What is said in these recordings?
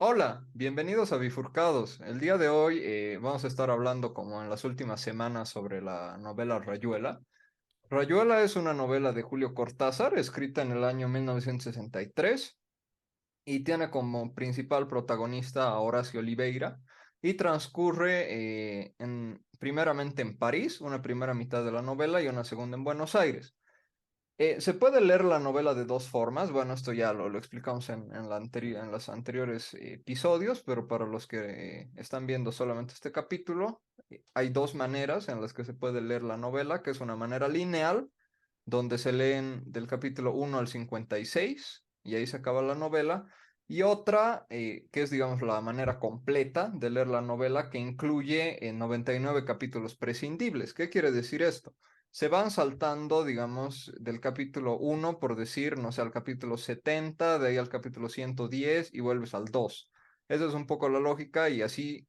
Hola, bienvenidos a Bifurcados. El día de hoy vamos a estar hablando, como en las últimas semanas, sobre la novela Rayuela. Rayuela es una novela de Julio Cortázar, escrita en el año 1963 y tiene como principal protagonista a Horacio Oliveira y transcurre primeramente en París, una primera mitad de la novela y una segunda en Buenos Aires. Se puede leer la novela de dos formas. Bueno, esto ya lo explicamos en los anteriores episodios, pero para los que están viendo solamente este capítulo, hay dos maneras en las que se puede leer la novela, que es una manera lineal, donde se leen del capítulo 1 al 56 y ahí se acaba la novela, y otra, que es, digamos, la manera completa de leer la novela, que incluye 99 capítulos prescindibles. ¿Qué quiere decir esto? Se van saltando, digamos, del capítulo 1, por decir, no sé, al capítulo 70, de ahí al capítulo 110 y vuelves al 2. Esa es un poco la lógica y así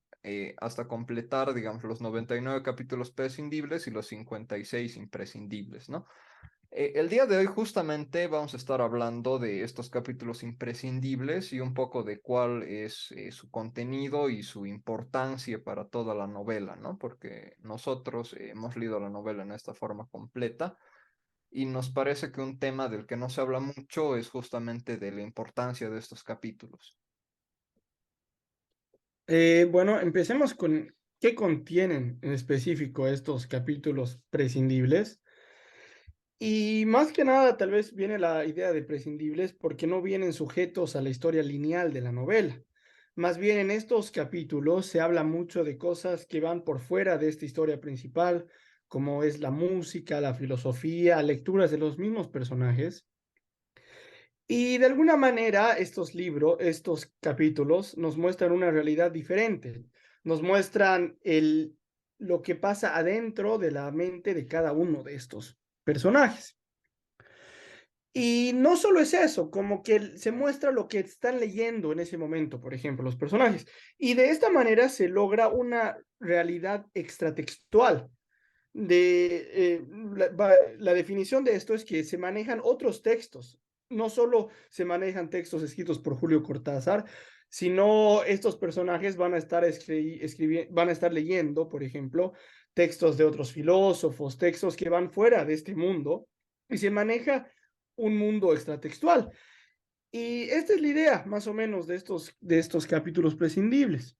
hasta completar, digamos, los 99 capítulos prescindibles y los 56 imprescindibles, ¿no? El día de hoy justamente vamos a estar hablando de estos capítulos imprescindibles y un poco de cuál es su contenido y su importancia para toda la novela, ¿no? Porque nosotros hemos leído la novela en esta forma completa y nos parece que un tema del que no se habla mucho es justamente de la importancia de estos capítulos. Bueno, empecemos con qué contienen en específico estos capítulos prescindibles. Y más que nada, tal vez viene la idea de prescindibles porque no vienen sujetos a la historia lineal de la novela. Más bien en estos capítulos se habla mucho de cosas que van por fuera de esta historia principal, como es la música, la filosofía, lecturas de los mismos personajes. Y de alguna manera estos libros, estos capítulos nos muestran una realidad diferente, nos muestran lo que pasa adentro de la mente de cada uno de estos personajes. Y no solo es eso, como que se muestra lo que están leyendo en ese momento, por ejemplo, los personajes. Y de esta manera se logra una realidad extratextual. La definición de esto es que se manejan otros textos. No solo se manejan textos escritos por Julio Cortázar, sino estos personajes van a estar van a estar leyendo, por ejemplo, textos de otros filósofos, textos que van fuera de este mundo, y se maneja un mundo extratextual. Y esta es la idea, más o menos, de estos capítulos prescindibles.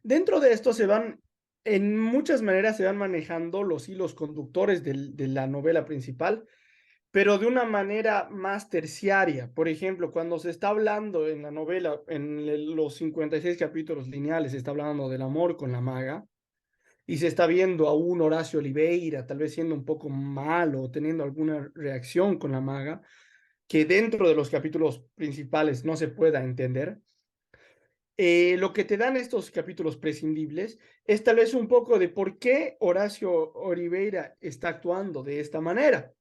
Dentro de esto en muchas maneras se van manejando los hilos conductores de la novela principal, pero de una manera más terciaria. Por ejemplo, cuando se está hablando en la novela, los 56 capítulos lineales, se está hablando del amor con la maga, y se está viendo a un Horacio Oliveira, tal vez siendo un poco malo, teniendo alguna reacción con la maga, que dentro de los capítulos principales no se pueda entender. Lo que te dan estos capítulos prescindibles es tal vez un poco de por qué Horacio Oliveira está actuando de esta manera.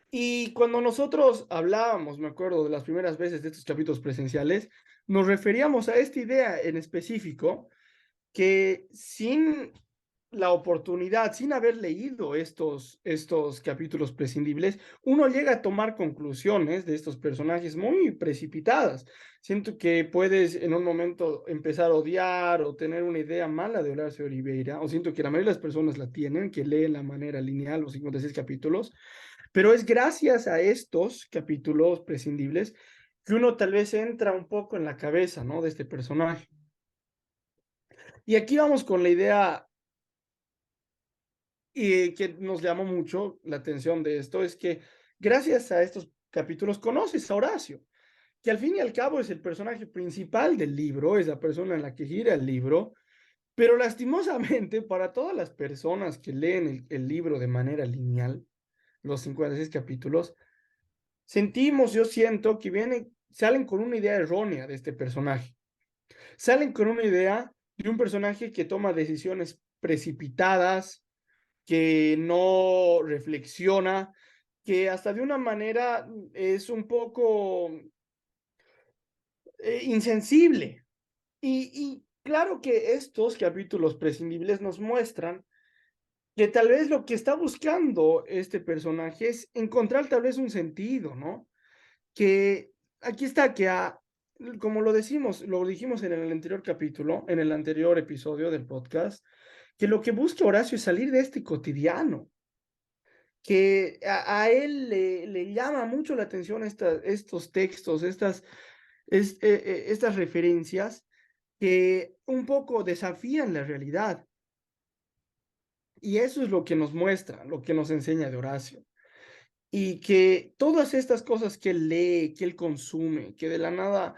Y cuando nosotros hablábamos, me acuerdo de las primeras veces de estos capítulos presenciales, nos referíamos a esta idea en específico que sin la oportunidad, sin haber leído estos capítulos prescindibles, uno llega a tomar conclusiones de estos personajes muy precipitadas. Siento que puedes en un momento empezar a odiar o tener una idea mala de Horacio Oliveira, o siento que la mayoría de las personas la tienen, que leen la manera lineal los 56 capítulos, pero es gracias a estos capítulos prescindibles que uno tal vez entra un poco en la cabeza, ¿no? De este personaje. Y aquí vamos con la idea y que nos llamó mucho la atención de esto, es que gracias a estos capítulos conoces a Horacio, que al fin y al cabo es el personaje principal del libro, es la persona en la que gira el libro, pero lastimosamente para todas las personas que leen el libro de manera lineal, los 56 capítulos, yo siento que salen con una idea errónea de este personaje. Salen con una idea de un personaje que toma decisiones precipitadas, que no reflexiona, que hasta de una manera es un poco insensible. Y claro que estos capítulos prescindibles nos muestran que tal vez lo que está buscando este personaje es encontrar tal vez un sentido, ¿no? Que aquí está, como lo dijimos en el anterior capítulo, en el anterior episodio del podcast, que lo que busca Horacio es salir de este cotidiano, que a él le llama mucho la atención estos textos, estas referencias que un poco desafían la realidad. Y eso es lo que nos muestra, lo que nos enseña de Horacio. Y que todas estas cosas que él lee, que él consume, que de la nada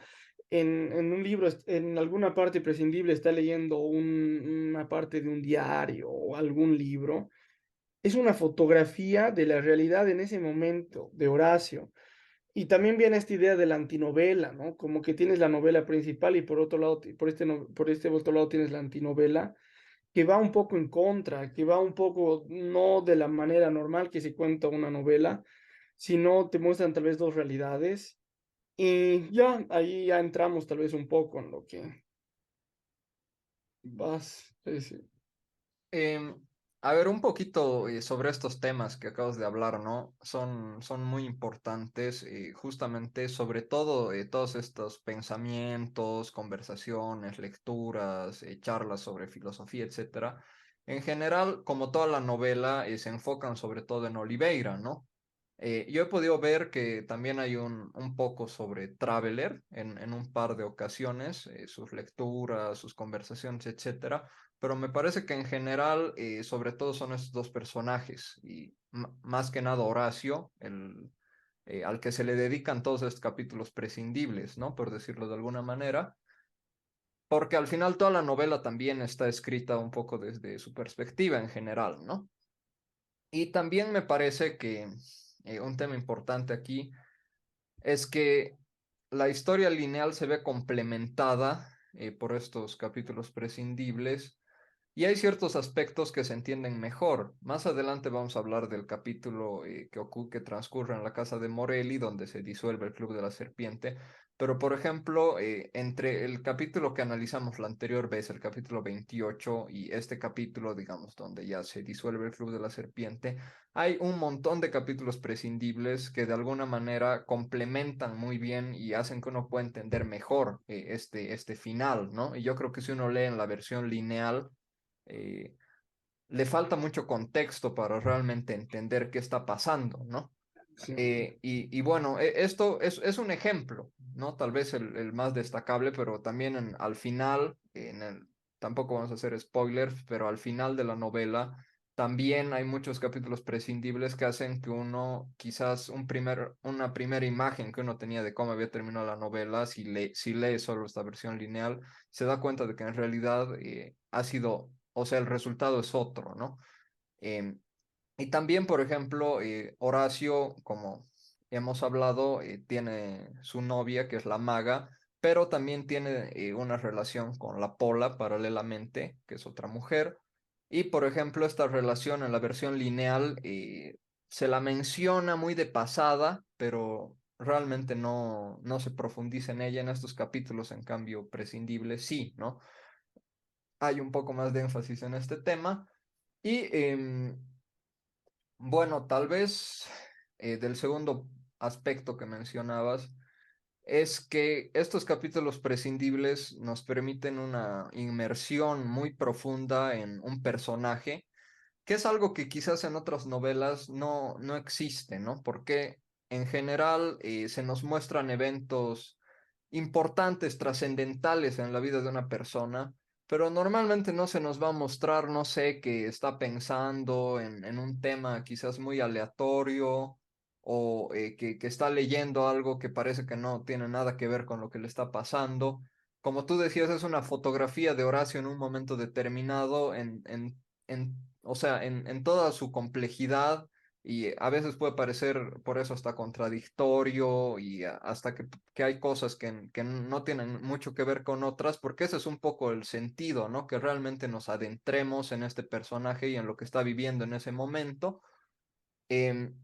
en un libro, en alguna parte prescindible está leyendo una parte de un diario o algún libro, es una fotografía de la realidad en ese momento de Horacio. Y también viene esta idea de la antinovela, ¿no? Como que tienes la novela principal y por otro lado, por este otro lado tienes la antinovela que va un poco en contra, que va un poco no de la manera normal que se cuenta una novela, sino te muestran tal vez dos realidades. Y ya, ahí ya entramos tal vez un poco en lo que vas a decir. Em, a ver, un poquito sobre estos temas que acabas de hablar, ¿no? Son muy importantes, justamente, sobre todo todos estos pensamientos, conversaciones, lecturas, charlas sobre filosofía, etcétera. En general, como toda la novela, se enfocan sobre todo en Oliveira, ¿no? Yo he podido ver que también hay un poco sobre Traveler en un par de ocasiones, sus lecturas, sus conversaciones, etcétera, pero me parece que en general, sobre todo son estos dos personajes, y más que nada Horacio, al que se le dedican todos estos capítulos prescindibles, ¿no? Por decirlo de alguna manera, porque al final toda la novela también está escrita un poco desde su perspectiva en general, ¿no? Y también me parece que un tema importante aquí es que la historia lineal se ve complementada por estos capítulos prescindibles y hay ciertos aspectos que se entienden mejor. Más adelante vamos a hablar del capítulo que transcurre en la casa de Morelli, donde se disuelve el Club de la Serpiente. Pero, por ejemplo, entre el capítulo que analizamos la anterior vez, el capítulo 28, y este capítulo, digamos, donde ya se disuelve el Club de la Serpiente, hay un montón de capítulos prescindibles que de alguna manera complementan muy bien y hacen que uno pueda entender mejor este final, ¿no? Y yo creo que si uno lee en la versión lineal, eh, le falta mucho contexto para realmente entender qué está pasando, ¿no? Sí, Y bueno, esto es un ejemplo, ¿no? Tal vez el más destacable, pero también al final, tampoco vamos a hacer spoilers, pero al final de la novela también hay muchos capítulos prescindibles que hacen que uno, quizás una primera imagen que uno tenía de cómo había terminado la novela, si lee solo esta versión lineal, se da cuenta de que en realidad ha sido, o sea, el resultado es otro, ¿no? Em, y también, por ejemplo, Horacio, como hemos hablado, tiene su novia, que es la maga, pero también tiene una relación con la Pola paralelamente, que es otra mujer. Y, por ejemplo, esta relación en la versión lineal se la menciona muy de pasada, pero realmente no se profundiza en ella en estos capítulos, en cambio, prescindible, sí, ¿no? Hay un poco más de énfasis en este tema. Y bueno, tal vez del segundo aspecto que mencionabas es que estos capítulos prescindibles nos permiten una inmersión muy profunda en un personaje, que es algo que quizás en otras novelas no existe, ¿no? Porque en general se nos muestran eventos importantes, trascendentales en la vida de una persona, pero normalmente no se nos va a mostrar, no sé, que está pensando en un tema quizás muy aleatorio o que está leyendo algo que parece que no tiene nada que ver con lo que le está pasando. Como tú decías, es una fotografía de Horacio en un momento determinado, o sea, en toda su complejidad y a veces puede parecer por eso hasta contradictorio y hasta que hay cosas que no tienen mucho que ver con otras, porque ese es un poco el sentido, ¿no? Que realmente nos adentremos en este personaje y en lo que está viviendo en ese momento. Em,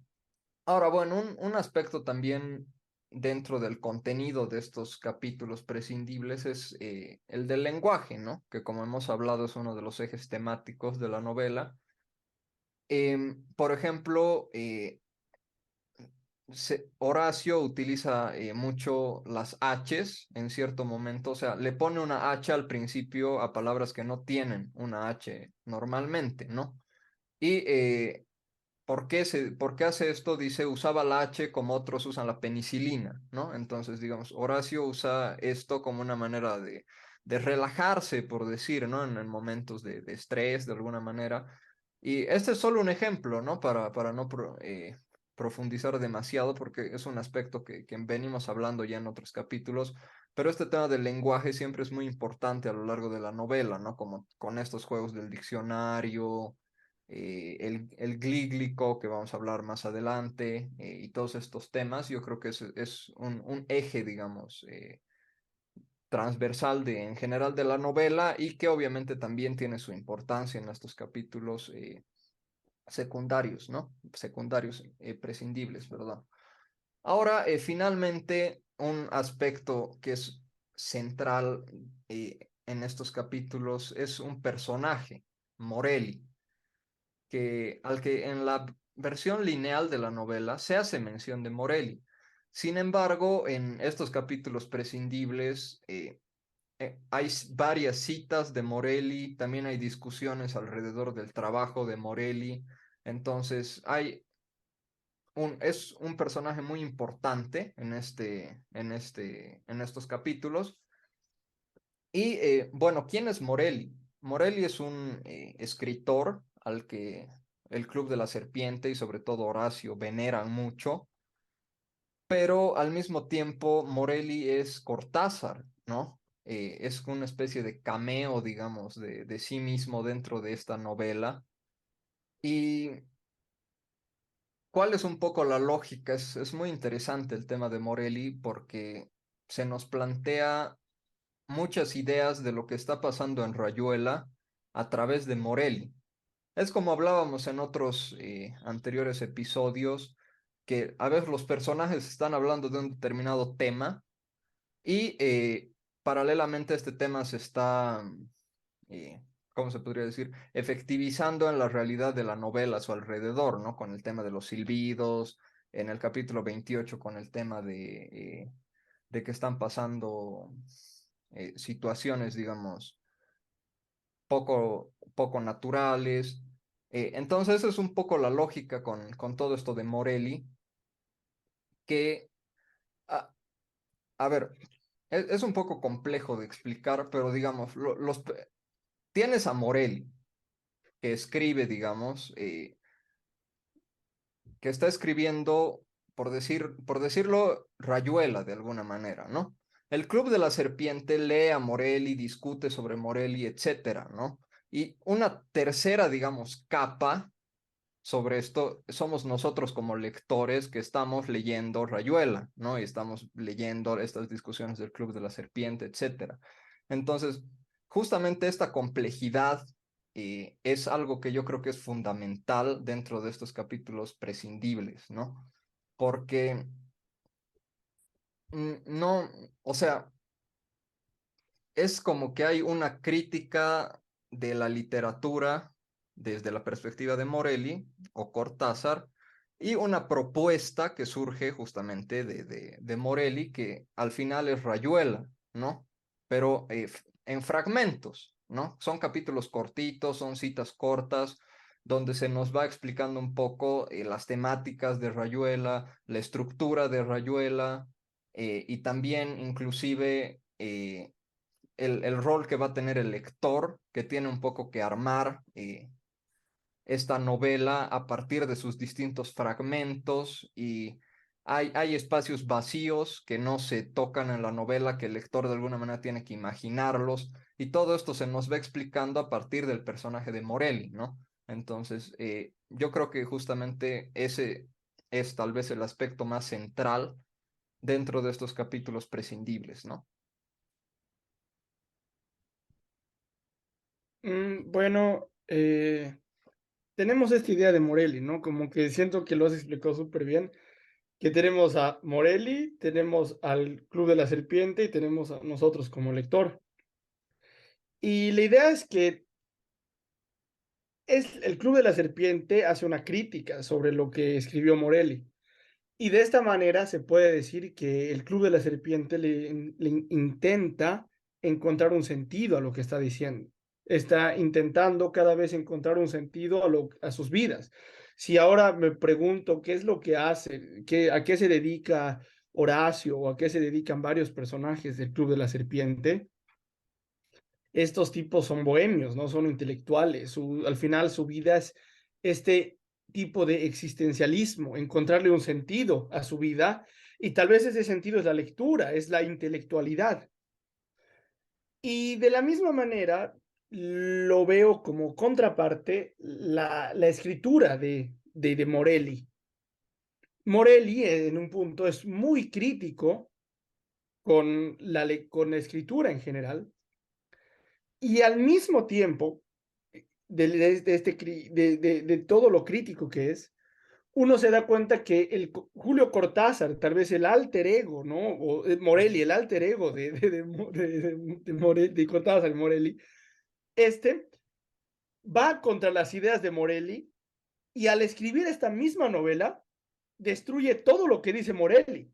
Ahora, bueno, un aspecto también dentro del contenido de estos capítulos prescindibles es el del lenguaje, ¿no? Que como hemos hablado es uno de los ejes temáticos de la novela. Por ejemplo, Horacio utiliza mucho las H's en cierto momento, o sea, le pone una H al principio a palabras que no tienen una H normalmente, ¿no? Y ¿por qué hace esto? Dice, usaba la H como otros usan la penicilina, ¿no? Entonces, digamos, Horacio usa esto como una manera de relajarse, por decir, ¿no? En momentos de estrés, de alguna manera. Y este es solo un ejemplo, ¿no? Para no profundizar demasiado, porque es un aspecto que venimos hablando ya en otros capítulos, pero este tema del lenguaje siempre es muy importante a lo largo de la novela, ¿no? Como con estos juegos del diccionario, el glíglico, que vamos a hablar más adelante, y todos estos temas, yo creo que es un eje, digamos, transversal en general de la novela y que obviamente también tiene su importancia en estos capítulos secundarios, ¿no? Secundarios prescindibles, perdón. Ahora, finalmente, un aspecto que es central en estos capítulos es un personaje, Morelli, al que en la versión lineal de la novela se hace mención de Morelli. Sin embargo, en estos capítulos prescindibles hay varias citas de Morelli, también hay discusiones alrededor del trabajo de Morelli. Entonces, es un personaje muy importante en estos capítulos. Y bueno, ¿quién es Morelli? Morelli es un escritor al que el Club de la Serpiente y sobre todo Horacio veneran mucho, pero al mismo tiempo Morelli es Cortázar, ¿no? Es una especie de cameo, digamos, de sí mismo dentro de esta novela. ¿Y cuál es un poco la lógica? Es muy interesante el tema de Morelli porque se nos plantea muchas ideas de lo que está pasando en Rayuela a través de Morelli. Es como hablábamos en otros anteriores episodios, que a veces los personajes están hablando de un determinado tema y paralelamente este tema se está, eh, ¿cómo se podría decir? Efectivizando en la realidad de la novela a su alrededor, ¿no? Con el tema de los silbidos, en el capítulo 28 con el tema de que están pasando situaciones, digamos, poco naturales. Entonces, esa es un poco la lógica con todo esto de Morelli, que, a, a ver, es un poco complejo de explicar, pero digamos, tienes a Morelli, que escribe, digamos, que está escribiendo, por decirlo, Rayuela de alguna manera, ¿no? El Club de la Serpiente lee a Morelli, discute sobre Morelli, etcétera, ¿no? Y una tercera, digamos, capa sobre esto somos nosotros como lectores que estamos leyendo Rayuela, ¿no? Y estamos leyendo estas discusiones del Club de la Serpiente, etcétera. Entonces, justamente esta complejidad es algo que yo creo que es fundamental dentro de estos capítulos prescindibles, ¿no? Porque no, o sea, es como que hay una crítica de la literatura desde la perspectiva de Morelli o Cortázar y una propuesta que surge justamente de Morelli, que al final es Rayuela, ¿no? Pero en fragmentos, ¿no? Son capítulos cortitos, son citas cortas, donde se nos va explicando un poco las temáticas de Rayuela, la estructura de Rayuela, y también inclusive el rol que va a tener el lector, que tiene un poco que armar esta novela a partir de sus distintos fragmentos y hay espacios vacíos que no se tocan en la novela, que el lector de alguna manera tiene que imaginarlos y todo esto se nos va explicando a partir del personaje de Morelli, ¿no? Entonces, yo creo que justamente ese es tal vez el aspecto más central dentro de estos capítulos prescindibles, ¿no? Bueno, tenemos esta idea de Morelli, ¿no? Como que siento que lo has explicado súper bien, que tenemos a Morelli, tenemos al Club de la Serpiente y tenemos a nosotros como lector. Y la idea es que el Club de la Serpiente hace una crítica sobre lo que escribió Morelli. Y de esta manera se puede decir que el Club de la Serpiente le intenta encontrar un sentido a lo que está diciendo. Está intentando cada vez encontrar un sentido a sus vidas. Si ahora me pregunto qué es lo que hace, a qué se dedica Horacio o a qué se dedican varios personajes del Club de la Serpiente, estos tipos son bohemios, no son intelectuales. Al final su vida es este tipo de existencialismo, encontrarle un sentido a su vida y tal vez ese sentido es la lectura, es la intelectualidad. Y de la misma manera lo veo como contraparte la escritura de Morelli. Morelli en un punto es muy crítico con la escritura en general y al mismo tiempo de todo lo crítico que es, uno se da cuenta que Julio Cortázar, tal vez el alter ego, ¿no? O Morelli, el alter ego de Cortázar y Morelli, este va contra las ideas de Morelli y al escribir esta misma novela, destruye todo lo que dice Morelli.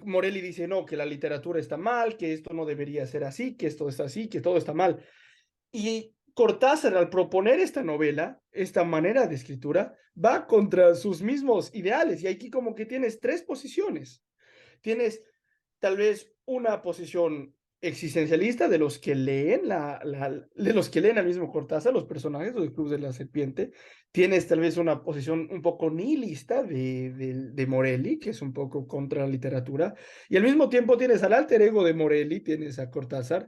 Morelli dice, no, que la literatura está mal, que esto no debería ser así, que esto está así, que todo está mal. Y Cortázar, al proponer esta novela, esta manera de escritura, va contra sus mismos ideales. Y aquí como que tienes tres posiciones. Tienes tal vez una posición existencialista de los que leen de los que leen al mismo Cortázar, los personajes del Club de la Serpiente. Tienes tal vez una posición un poco nihilista de Morelli, que es un poco contra la literatura. Y al mismo tiempo tienes al alter ego de Morelli, tienes a Cortázar,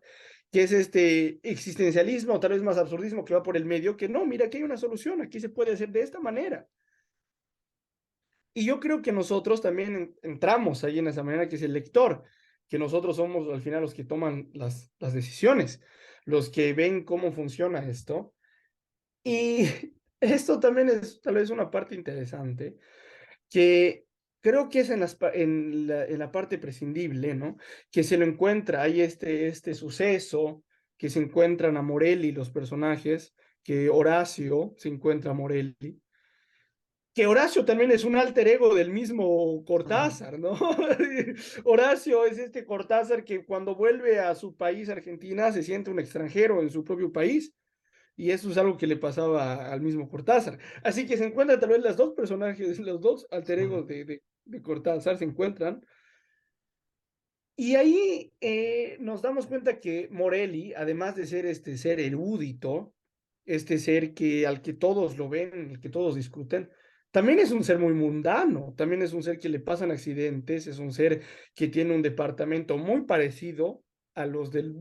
que es este existencialismo, tal vez más absurdismo que va por el medio, que no, mira, aquí hay una solución, aquí se puede hacer de esta manera. Y yo creo que nosotros también entramos ahí en esa manera, que es el lector, que nosotros somos al final los que toman las decisiones, los que ven cómo funciona esto. Y esto también es tal vez una parte interesante, que creo que es en la parte prescindible, ¿no? Que se lo encuentra, hay este suceso, que se encuentran a Morelli los personajes, que Horacio se encuentra a Morelli, que Horacio también es un alter ego del mismo Cortázar, ¿no? Horacio es este Cortázar que cuando vuelve a su país, Argentina, se siente un extranjero en su propio país. Y eso es algo que le pasaba al mismo Cortázar. Así que se encuentran tal vez los dos personajes, los dos alter egos de Cortázar se encuentran. Y ahí nos damos cuenta que Morelli, además de ser este ser erudito, este ser al que todos lo ven, el que todos discuten, también es un ser muy mundano, también es un ser que le pasan accidentes, es un ser que tiene un departamento muy parecido a los del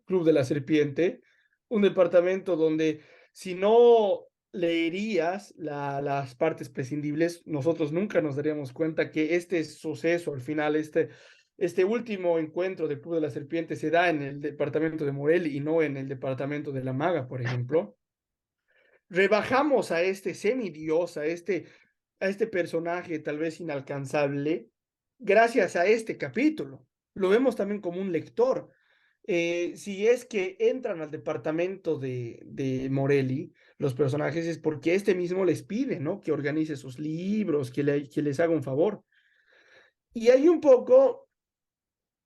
Club de la Serpiente, un departamento donde si no leerías las partes prescindibles, nosotros nunca nos daríamos cuenta que este suceso, al final, este último encuentro del Club de la Serpiente se da en el departamento de Morelli y no en el departamento de la Maga, por ejemplo. Rebajamos a este semidios, a este personaje tal vez inalcanzable, gracias a este capítulo. Lo vemos también como un lector. Si es que entran al departamento de Morelli, los personajes, es porque este mismo les pide, ¿no? Que organice sus libros, que les haga un favor. Y hay un poco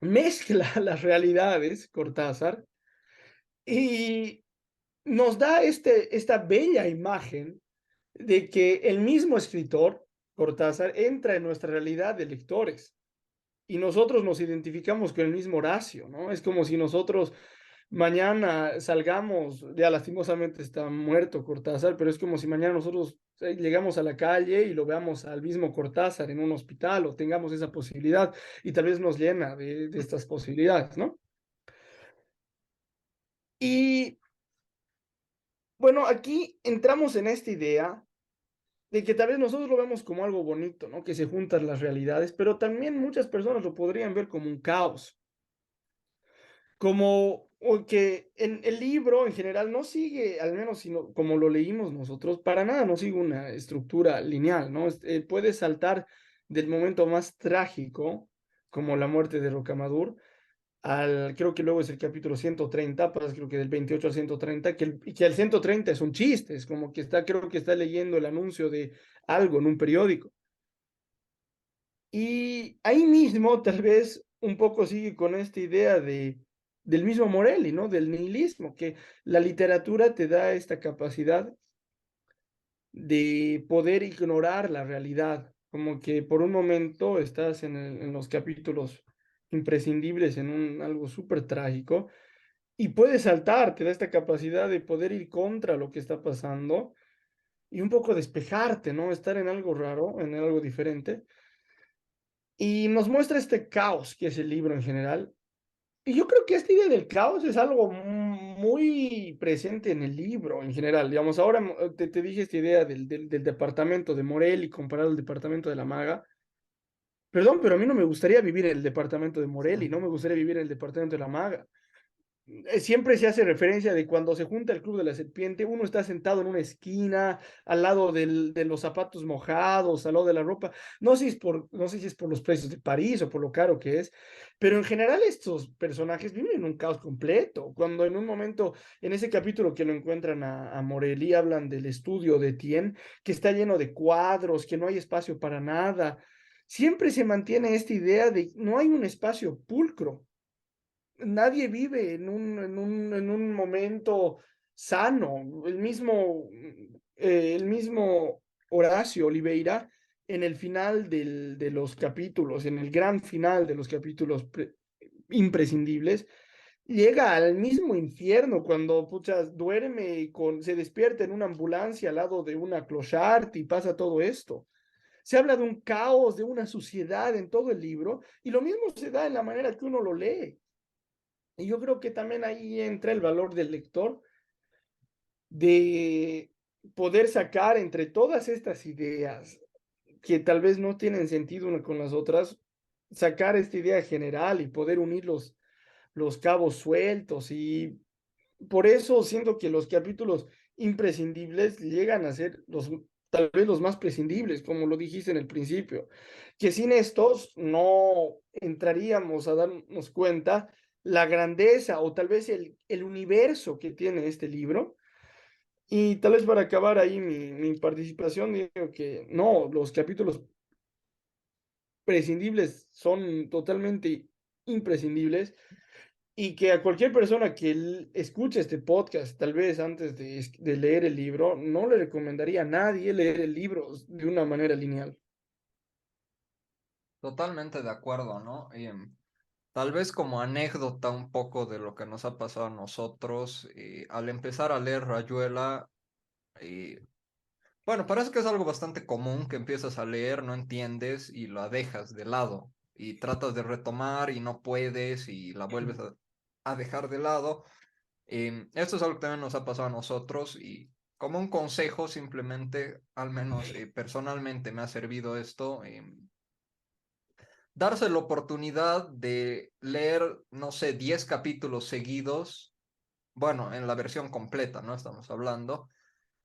mezcla las realidades, Cortázar, y nos da esta bella imagen de que el mismo escritor, Cortázar, entra en nuestra realidad de lectores y nosotros nos identificamos con el mismo Horacio, ¿no? Es como si nosotros mañana salgamos, ya lastimosamente está muerto Cortázar, pero es como si mañana nosotros llegamos a la calle y lo veamos al mismo Cortázar en un hospital o tengamos esa posibilidad y tal vez nos llena de estas posibilidades, ¿no? Y bueno, aquí entramos en esta idea de que tal vez nosotros lo vemos como algo bonito, ¿no? Que se juntan las realidades, pero también muchas personas lo podrían ver como un caos, como o que en el libro en general no sigue, al menos sino, como lo leímos nosotros, para nada no sigue una estructura lineal, ¿no? Puede saltar del momento más trágico, como la muerte de Rocamadour, creo que luego es el capítulo 130, pues creo que del 28 al 130, que el 130 es un chiste, es como que creo que está leyendo el anuncio de algo en un periódico. Y ahí mismo tal vez un poco sigue con esta idea del mismo Morelli, ¿no? Del nihilismo, que la literatura te da esta capacidad de poder ignorar la realidad, como que por un momento estás en los capítulos imprescindibles en algo súper trágico y puedes saltar, te da esta capacidad de poder ir contra lo que está pasando y un poco despejarte, ¿no? Estar en algo raro, en algo diferente. Y nos muestra este caos que es el libro en general. Y yo creo que esta idea del caos es algo muy presente en el libro en general. Digamos, ahora te dije esta idea del departamento de Morelli comparado al departamento de la maga. Perdón, pero a mí no me gustaría vivir en el departamento de Morelli, no me gustaría vivir en el departamento de la maga. Siempre se hace referencia de cuando se junta el Club de la Serpiente, uno está sentado en una esquina, al lado de los zapatos mojados, al lado de la ropa. No sé si es por los precios de París o por lo caro que es, pero en general estos personajes viven en un caos completo. Cuando en un momento, en ese capítulo que lo encuentran a Morelli, hablan del estudio de Tien, que está lleno de cuadros, que no hay espacio para nada. Siempre se mantiene esta idea de no hay un espacio pulcro, nadie vive en un momento sano. El mismo Horacio Oliveira, en el final de los capítulos, en el gran final de los capítulos imprescindibles, llega al mismo infierno cuando puchas, duerme y se despierta en una ambulancia al lado de una clochard y pasa todo esto. Se habla de un caos, de una suciedad en todo el libro, y lo mismo se da en la manera que uno lo lee. Y yo creo que también ahí entra el valor del lector de poder sacar entre todas estas ideas que tal vez no tienen sentido una con las otras, sacar esta idea general y poder unir los cabos sueltos. Y por eso siento que los capítulos imprescindibles llegan a ser tal vez los más prescindibles, como lo dijiste en el principio, que sin estos no entraríamos a darnos cuenta la grandeza o tal vez el universo que tiene este libro. Y tal vez para acabar ahí mi participación, digo que no, los capítulos prescindibles son totalmente imprescindibles y que a cualquier persona que escuche este podcast, tal vez antes de leer el libro, no le recomendaría a nadie leer el libro de una manera lineal. Totalmente de acuerdo, ¿no? Tal vez como anécdota un poco de lo que nos ha pasado a nosotros, al empezar a leer Rayuela, eh, bueno, parece que es algo bastante común que empiezas a leer, no entiendes y la dejas de lado y tratas de retomar y no puedes y la vuelves a dejar de lado. Esto es algo que también nos ha pasado a nosotros y como un consejo simplemente, al menos personalmente me ha servido esto. Darse la oportunidad de leer, no sé, 10 capítulos seguidos, bueno, en la versión completa, ¿no? Estamos hablando.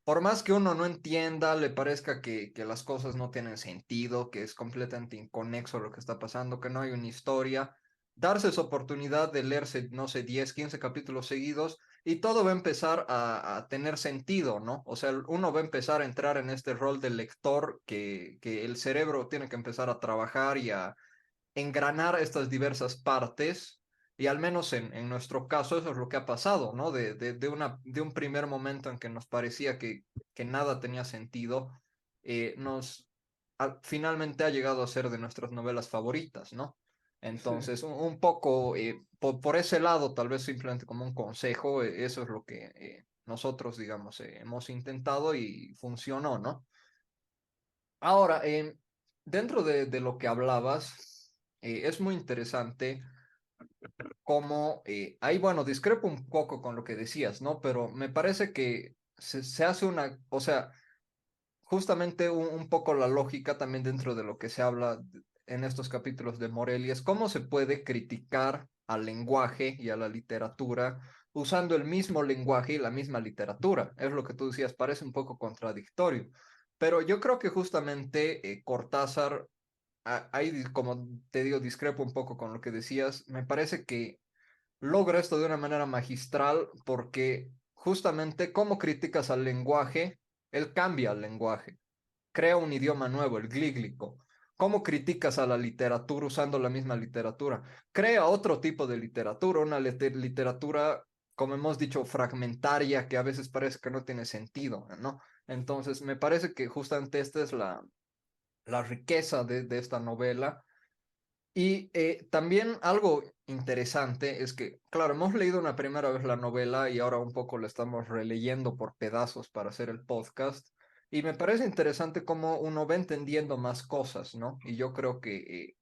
Por más que uno no entienda, le parezca que las cosas no tienen sentido, que es completamente inconexo lo que está pasando, que no hay una historia, darse esa oportunidad de leerse, no sé, 10 15 capítulos seguidos y todo va a empezar a tener sentido, ¿no? O sea, uno va a empezar a entrar en este rol de lector que el cerebro tiene que empezar a trabajar y a engranar estas diversas partes y al menos en nuestro caso eso es lo que ha pasado, ¿no? De un primer momento en que nos parecía que nada tenía sentido, finalmente ha llegado a ser de nuestras novelas favoritas, ¿no? Sí. Entonces, un poco por ese lado, tal vez simplemente como un consejo, eso es lo que nosotros, digamos, hemos intentado y funcionó, ¿no? Ahora, dentro de lo que hablabas, es muy interesante cómo, ahí, bueno, discrepo un poco con lo que decías, ¿no? Pero me parece que se hace una, o sea, justamente un poco la lógica también dentro de lo que se habla en estos capítulos de Morelli es cómo se puede criticar al lenguaje y a la literatura usando el mismo lenguaje y la misma literatura. Es lo que tú decías, parece un poco contradictorio. Pero yo creo que justamente Cortázar, ahí como te digo, discrepo un poco con lo que decías, me parece que logra esto de una manera magistral porque justamente cómo criticas al lenguaje, él cambia el lenguaje, crea un idioma nuevo, el glíglico. ¿Cómo criticas a la literatura usando la misma literatura? Crea otro tipo de literatura, una literatura, como hemos dicho, fragmentaria, que a veces parece que no tiene sentido, ¿no? Entonces, me parece que justamente esta es la riqueza de esta novela. Y también algo interesante es que, claro, hemos leído una primera vez la novela y ahora un poco la estamos releyendo por pedazos para hacer el podcast. Y me parece interesante cómo uno va entendiendo más cosas, ¿no? Y yo creo que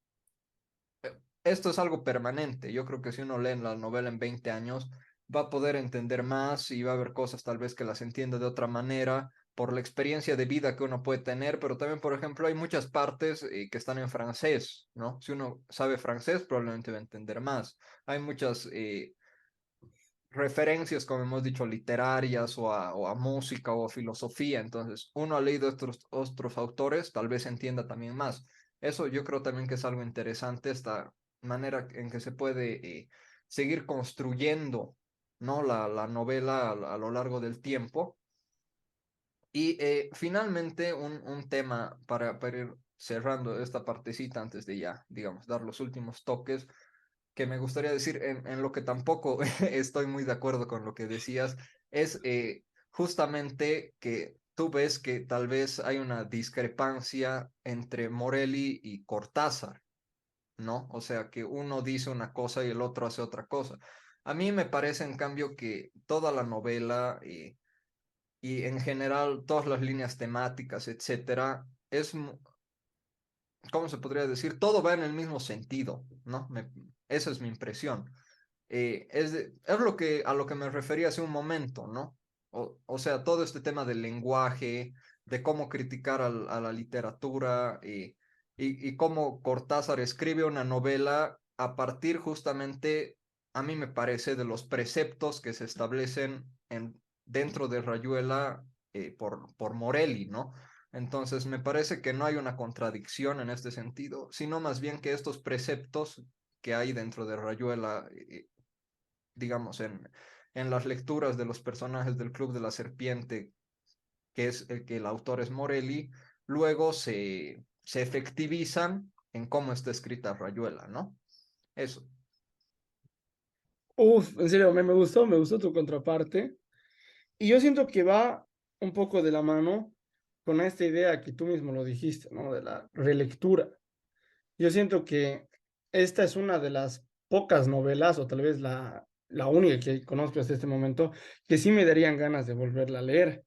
esto es algo permanente. Yo creo que si uno lee la novela en 20 años, va a poder entender más y va a haber cosas tal vez que las entienda de otra manera por la experiencia de vida que uno puede tener, pero también, por ejemplo, hay muchas partes que están en francés, ¿no? Si uno sabe francés, probablemente va a entender más. Hay muchas referencias, como hemos dicho, literarias o a música o a filosofía. Entonces, uno ha leído otros autores, tal vez entienda también más. Eso yo creo también que es algo interesante, esta manera en que se puede seguir construyendo, ¿no? La novela a lo largo del tiempo. Y finalmente, un tema para ir cerrando esta partecita antes de ya, digamos, dar los últimos toques que me gustaría decir, en lo que tampoco estoy muy de acuerdo con lo que decías, es justamente que tú ves que tal vez hay una discrepancia entre Morelli y Cortázar, ¿no? O sea, que uno dice una cosa y el otro hace otra cosa. A mí me parece, en cambio, que toda la novela y en general todas las líneas temáticas, etcétera, ¿cómo se podría decir? Todo va en el mismo sentido, ¿no? Esa es mi impresión. Es a lo que me refería hace un momento, ¿no? O sea, todo este tema del lenguaje, de cómo criticar a la literatura y cómo Cortázar escribe una novela a partir justamente, a mí me parece, de los preceptos que se establecen dentro de Rayuela por Morelli, ¿no? Entonces, me parece que no hay una contradicción en este sentido, sino más bien que estos preceptos que hay dentro de Rayuela, digamos, en las lecturas de los personajes del Club de la Serpiente, que es el que el autor es Morelli, luego se efectivizan en cómo está escrita Rayuela, ¿no? Eso. Uf, en serio, me gustó tu contraparte. Y yo siento que va un poco de la mano con esta idea que tú mismo lo dijiste, ¿no? De la relectura. Yo siento que esta es una de las pocas novelas, o tal vez la única que conozco hasta este momento, que sí me darían ganas de volverla a leer,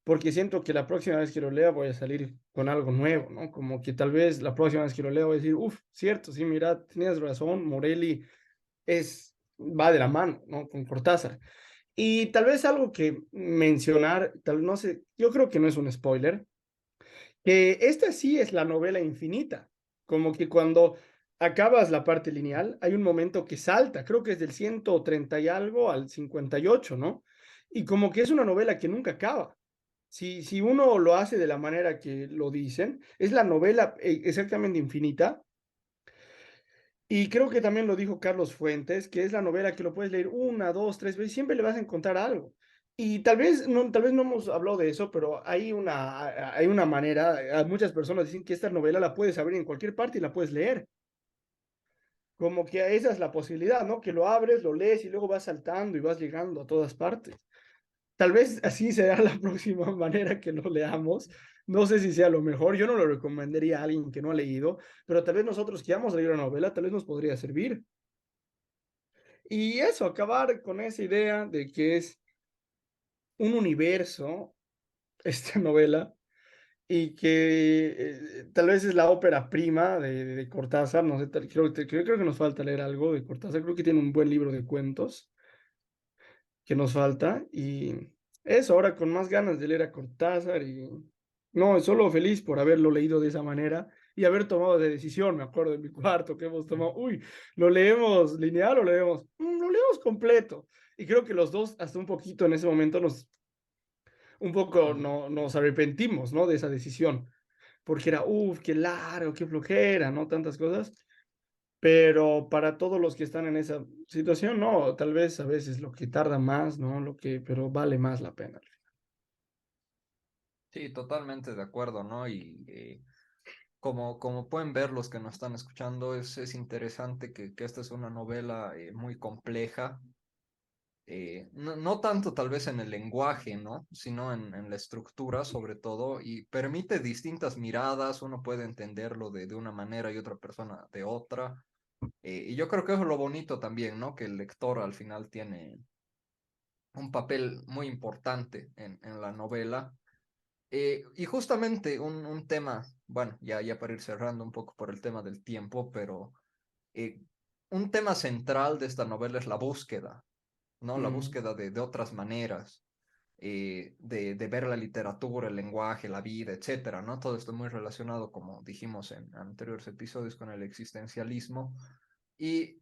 porque siento que la próxima vez que lo lea voy a salir con algo nuevo, ¿no? Como que tal vez la próxima vez que lo lea voy a decir, uff, cierto, sí, mira, tenías razón, Morelli va de la mano, ¿no? Con Cortázar. Y tal vez algo que mencionar, tal, no sé, yo creo que no es un spoiler, que esta sí es la novela infinita, como que cuando acabas la parte lineal, hay un momento que salta, creo que es del 130 y algo al 58, ¿no? Y como que es una novela que nunca acaba. Si uno lo hace de la manera que lo dicen, es la novela exactamente infinita, y creo que también lo dijo Carlos Fuentes, que es la novela que lo puedes leer una, dos, tres veces, siempre le vas a encontrar algo. Y tal vez no hemos hablado de eso, pero hay una manera, muchas personas dicen que esta novela la puedes abrir en cualquier parte y la puedes leer. Como que esa es la posibilidad, ¿no? Que lo abres, lo lees y luego vas saltando y vas llegando a todas partes. Tal vez así será la próxima manera que lo leamos. No sé si sea lo mejor. Yo no lo recomendaría a alguien que no ha leído, pero tal vez nosotros que hemos leído la novela, tal vez nos podría servir. Y eso, acabar con esa idea de que es un universo, esta novela, y que tal vez es la ópera prima de Cortázar. No sé, creo que nos falta leer algo de Cortázar. Creo que tiene un buen libro de cuentos que nos falta. Y eso, ahora con más ganas de leer a Cortázar. Y no, solo feliz por haberlo leído de esa manera y haber tomado de decisión. Me acuerdo en mi cuarto que hemos tomado, uy, ¿lo leemos lineal o leemos? Lo leemos completo. Y creo que los dos, hasta un poquito en ese momento, un poco Ujú. nos arrepentimos, ¿no? De esa decisión, porque era, uff, qué largo, qué flojera, ¿no? Tantas cosas. Pero para todos los que están en esa situación, no, tal vez a veces lo que tarda más, ¿no? Pero vale más la pena. Sí, totalmente de acuerdo, ¿no? Y como pueden ver los que nos están escuchando, es interesante que esta es una novela muy compleja, no tanto tal vez en el lenguaje, ¿no? Sino en la estructura sobre todo, y permite distintas miradas, uno puede entenderlo de una manera y otra persona de otra. Y yo creo que eso es lo bonito también, ¿no? Que el lector al final tiene un papel muy importante en la novela. Y justamente un tema, bueno, ya para ir cerrando un poco por el tema del tiempo, pero eh, un tema central de esta novela es la búsqueda, ¿no? La Mm, búsqueda de otras maneras, de ver la literatura, el lenguaje, la vida, etcétera, ¿no? Todo esto muy relacionado, como dijimos en anteriores episodios, con el existencialismo. Y,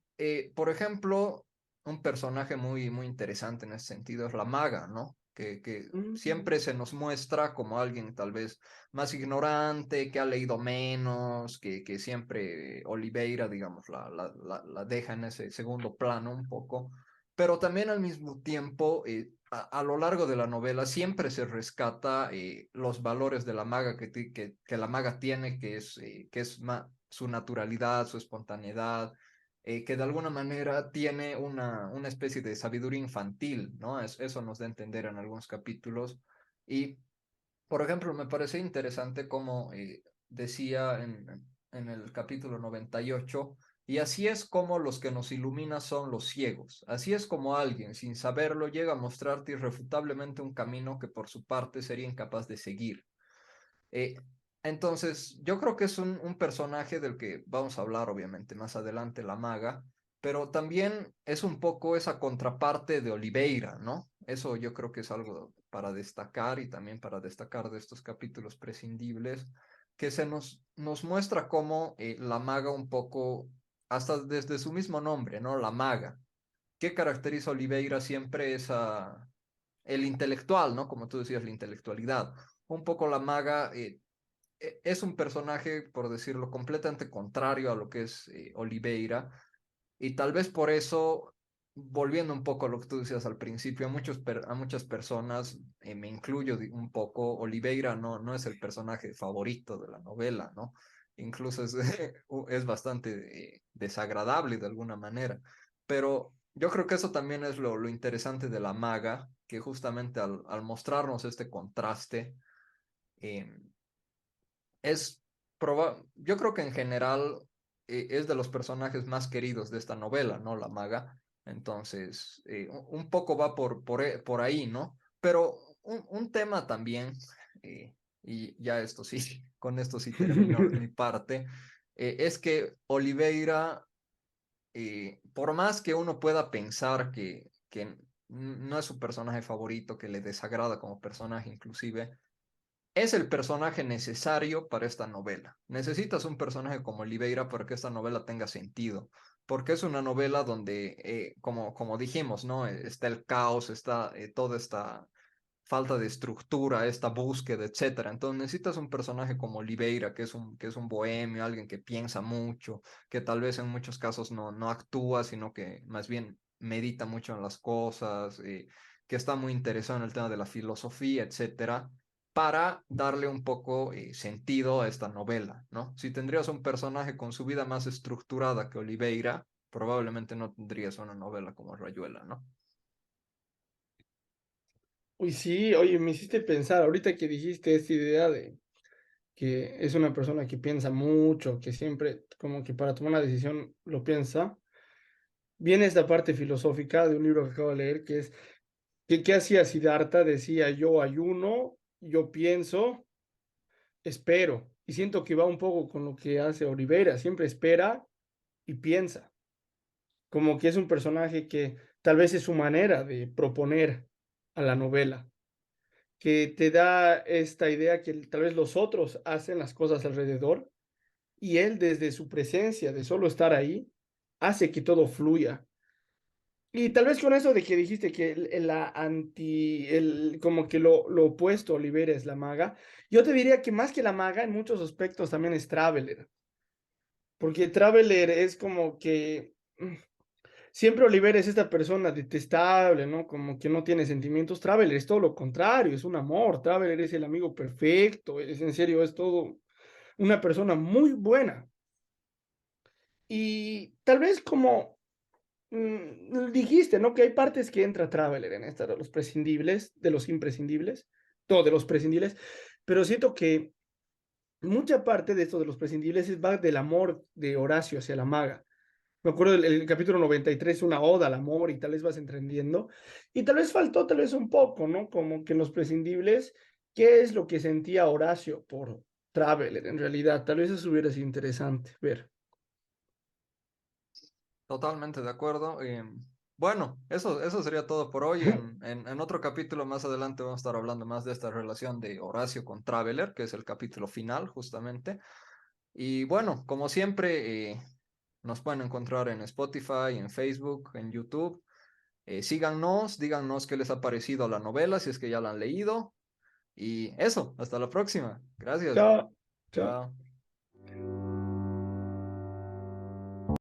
por ejemplo, un personaje muy interesante en ese sentido es la maga, ¿no? Que mm, siempre se nos muestra como alguien tal vez más ignorante, que ha leído menos, que siempre Oliveira, digamos, la deja en ese segundo plano un poco, pero también al mismo tiempo, a lo largo de la novela siempre se rescata los valores de la maga que la maga tiene, que es su naturalidad, su espontaneidad, que de alguna manera tiene una especie de sabiduría infantil, ¿no? Eso nos da a entender en algunos capítulos. Y, por ejemplo, me parece interesante como decía en el capítulo 98, y así es como los que nos iluminan son los ciegos. Así es como alguien, sin saberlo, llega a mostrarte irrefutablemente un camino que por su parte sería incapaz de seguir. Eh, entonces, yo creo que es un personaje del que vamos a hablar, obviamente, más adelante, la maga, pero también es un poco esa contraparte de Oliveira, ¿no? Eso yo creo que es algo para destacar y también para destacar de estos capítulos prescindibles, que nos muestra cómo la maga un poco, hasta desde su mismo nombre, ¿no? La maga. ¿Qué caracteriza a Oliveira siempre? El intelectual, ¿no? Como tú decías, la intelectualidad. Un poco la maga es un personaje, por decirlo, completamente contrario a lo que es Oliveira, y tal vez por eso, volviendo un poco a lo que tú decías al principio, a muchas personas, me incluyo un poco, Oliveira no es el personaje favorito de la novela, ¿no? Incluso es bastante desagradable de alguna manera, pero yo creo que eso también es lo interesante de la maga, que justamente al mostrarnos este contraste, eh, yo creo que en general es de los personajes más queridos de esta novela, ¿no? La maga. Entonces, un poco va por ahí, ¿no? Pero un tema también, eh, y ya esto sí, con esto sí termino mi parte, es que Oliveira, por más que uno pueda pensar que no es su personaje favorito, que le desagrada como personaje inclusive, es el personaje necesario para esta novela. Necesitas un personaje como Oliveira para que esta novela tenga sentido, porque es una novela donde, como dijimos, ¿no? Está el caos, está toda esta falta de estructura, esta búsqueda, etcétera. Entonces necesitas un personaje como Oliveira, que es un bohemio, alguien que piensa mucho, que tal vez en muchos casos no actúa, sino que más bien medita mucho en las cosas, que está muy interesado en el tema de la filosofía, etcétera, para darle un poco sentido a esta novela, ¿no? Si tendrías un personaje con su vida más estructurada que Oliveira, probablemente no tendrías una novela como Rayuela, ¿no? Uy, sí, oye, me hiciste pensar, ahorita que dijiste esta idea de que es una persona que piensa mucho, que siempre como que para tomar una decisión lo piensa, viene esta parte filosófica de un libro que acabo de leer, que es, que, ¿qué hacía Siddhartha? Decía, yo ayuno, yo pienso, espero, y siento que va un poco con lo que hace Oliveira, siempre espera y piensa, como que es un personaje que tal vez es su manera de proponer a la novela, que te da esta idea que tal vez los otros hacen las cosas alrededor y él desde su presencia, de solo estar ahí, hace que todo fluya. Y tal vez con eso de que dijiste que como que lo opuesto a Olivera es la maga, yo te diría que más que la maga, en muchos aspectos también es Traveler, porque Traveler es como que siempre Oliver es esta persona detestable, ¿no? Como que no tiene sentimientos. Traveler es todo lo contrario, es un amor. Traveler es el amigo perfecto, es en serio, es todo. una persona muy buena. Y tal vez como dijiste, ¿no? Que hay partes que entra Traveler en esta de los prescindibles, de los imprescindibles, todo de los prescindibles, pero siento que mucha parte de esto de los prescindibles va del amor de Horacio hacia la maga. Me acuerdo el capítulo 93, una oda al amor y tal vez vas entendiendo. Y tal vez faltó, tal vez un poco, ¿no? Como que en los prescindibles, ¿qué es lo que sentía Horacio por Traveler en realidad? Tal vez eso hubiera sido interesante ver. Totalmente de acuerdo. Bueno, eso sería todo por hoy. En otro capítulo más adelante vamos a estar hablando más de esta relación de Horacio con Traveler, que es el capítulo final, justamente. Y bueno, como siempre, nos pueden encontrar en Spotify, en Facebook, en YouTube. Síganos, díganos qué les ha parecido la novela, si es que ya la han leído. Y eso, hasta la próxima. Gracias. Chao. Chao. Chao.